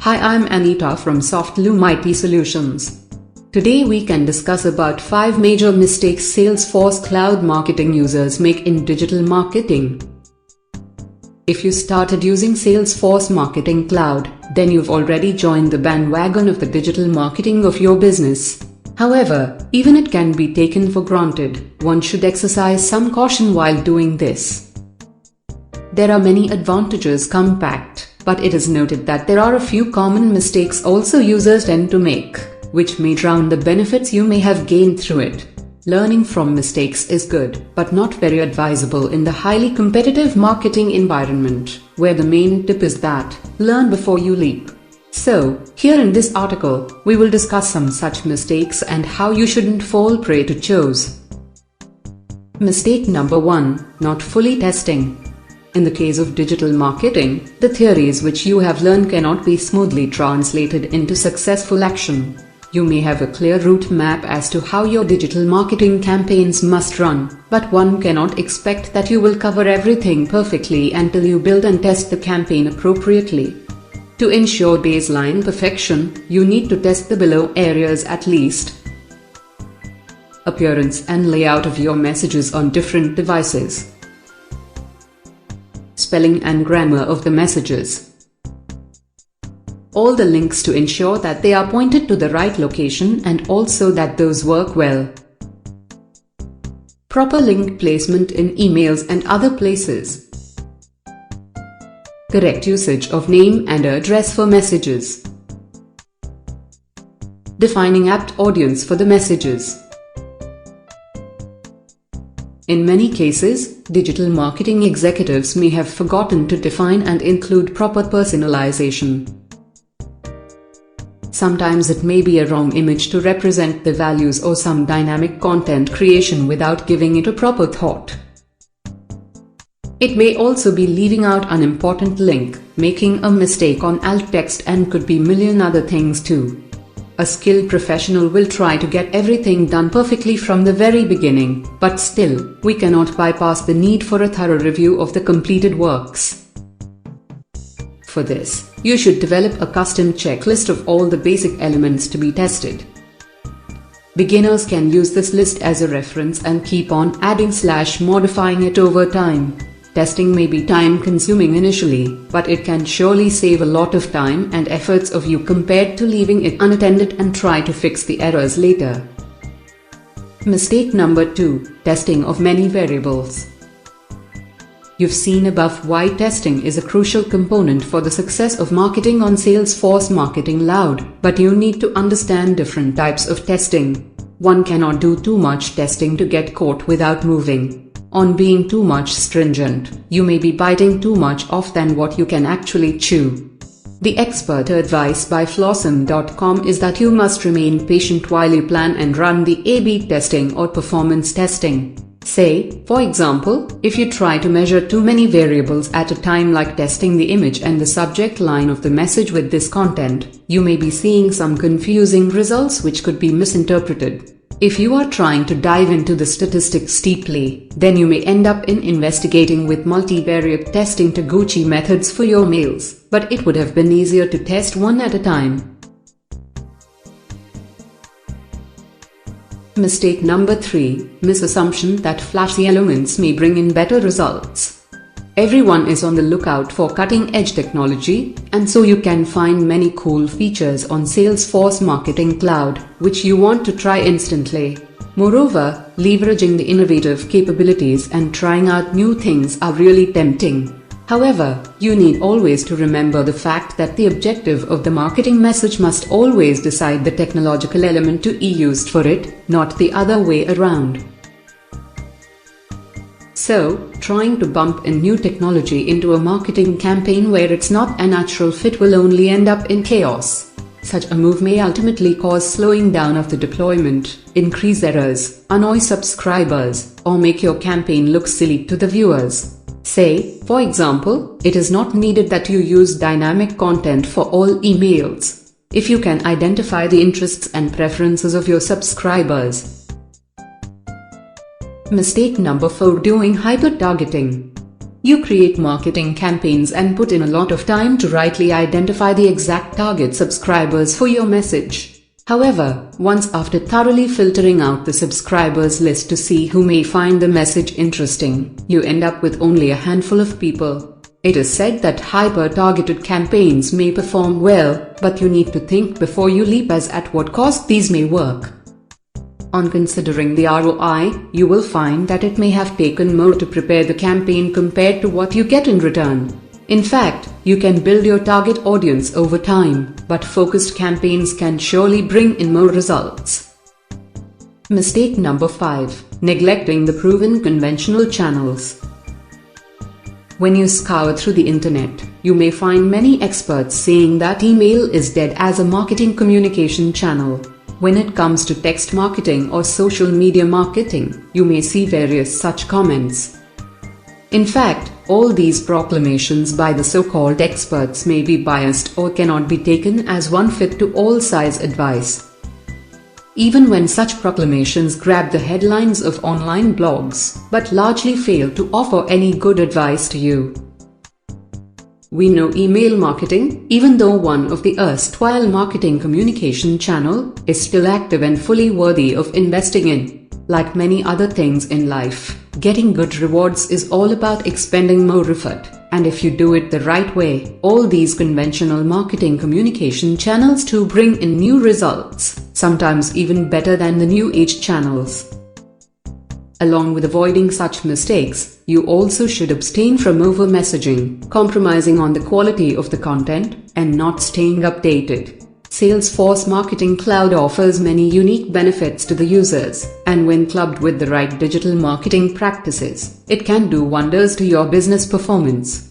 Hi, I'm Anita from SoftLoom IT Solutions. Today we can discuss about 5 major mistakes Salesforce Cloud marketing users make in digital marketing. If you started using Salesforce Marketing Cloud, then you've already joined the bandwagon of the digital marketing of your business. However, even it can be taken for granted, one should exercise some caution while doing this. There are many advantages compact, but it is noted that there are a few common mistakes also users tend to make, which may drown the benefits you may have gained through it. Learning from mistakes is good, but not very advisable in the highly competitive marketing environment, where the main tip is that, learn before you leap. So, here in this article, we will discuss some such mistakes and how you shouldn't fall prey to chores. Mistake number 1, not fully testing. In the case of digital marketing, the theories which you have learned cannot be smoothly translated into successful action. You may have a clear route map as to how your digital marketing campaigns must run, but one cannot expect that you will cover everything perfectly until you build and test the campaign appropriately. To ensure baseline perfection, you need to test the below areas at least. Appearance and layout of your messages on different devices. Spelling and grammar of the messages. All the links to ensure that they are pointed to the right location and also that those work well. Proper link placement in emails and other places. Correct usage of name and address for messages. Defining apt audience for the messages. In many cases, digital marketing executives may have forgotten to define and include proper personalization. Sometimes it may be a wrong image to represent the values or some dynamic content creation without giving it a proper thought. It may also be leaving out an important link, making a mistake on alt text, and could be a million other things too. A skilled professional will try to get everything done perfectly from the very beginning, but still, we cannot bypass the need for a thorough review of the completed works. For this, you should develop a custom checklist of all the basic elements to be tested. Beginners can use this list as a reference and keep on adding/modifying it over time. Testing may be time-consuming initially, but it can surely save a lot of time and efforts of you compared to leaving it unattended and try to fix the errors later. Mistake number 2, testing of many variables. You've seen above why testing is a crucial component for the success of marketing on Salesforce Marketing Cloud, but you need to understand different types of testing. One cannot do too much testing to get caught without moving on being too much stringent. You may be biting too much off than what you can actually chew. The expert advice by Flossom.com is that you must remain patient while you plan and run the A/B testing or performance testing. Say, for example, if you try to measure too many variables at a time, like testing the image and the subject line of the message with this content, you may be seeing some confusing results which could be misinterpreted. If you are trying to dive into the statistics deeply, then you may end up in investigating with multivariate testing to Gucci methods for your mails, but it would have been easier to test one at a time. Mistake number 3, misassumption that flashy elements may bring in better results. Everyone is on the lookout for cutting-edge technology, and so you can find many cool features on Salesforce Marketing Cloud, which you want to try instantly. Moreover, leveraging the innovative capabilities and trying out new things are really tempting. However, you need always to remember the fact that the objective of the marketing message must always decide the technological element to be used for it, not the other way around. So, trying to bump in new technology into a marketing campaign where it's not a natural fit will only end up in chaos. Such a move may ultimately cause slowing down of the deployment, increase errors, annoy subscribers, or make your campaign look silly to the viewers. Say, for example, it is not needed that you use dynamic content for all emails, if you can identify the interests and preferences of your subscribers. Mistake number 4, doing hyper-targeting. You create marketing campaigns and put in a lot of time to rightly identify the exact target subscribers for your message. However, once after thoroughly filtering out the subscribers list to see who may find the message interesting, you end up with only a handful of people. It is said that hyper-targeted campaigns may perform well, but you need to think before you leap as at what cost these may work. On considering the ROI, you will find that it may have taken more to prepare the campaign compared to what you get in return. In fact, you can build your target audience over time, but focused campaigns can surely bring in more results. Mistake number 5. Neglecting the proven conventional channels. When you scour through the internet, you may find many experts saying that email is dead as a marketing communication channel. When it comes to text marketing or social media marketing, you may see various such comments. In fact, all these proclamations by the so-called experts may be biased or cannot be taken as one fit to all size advice. Even when such proclamations grab the headlines of online blogs, but largely fail to offer any good advice to you. We know email marketing, even though one of the erstwhile marketing communication channel, is still active and fully worthy of investing in. Like many other things in life, getting good rewards is all about expending more effort, and if you do it the right way, all these conventional marketing communication channels too bring in new results, sometimes even better than the new age channels. Along with avoiding such mistakes, you also should abstain from over-messaging, compromising on the quality of the content, and not staying updated. Salesforce Marketing Cloud offers many unique benefits to the users, and when clubbed with the right digital marketing practices, it can do wonders to your business performance.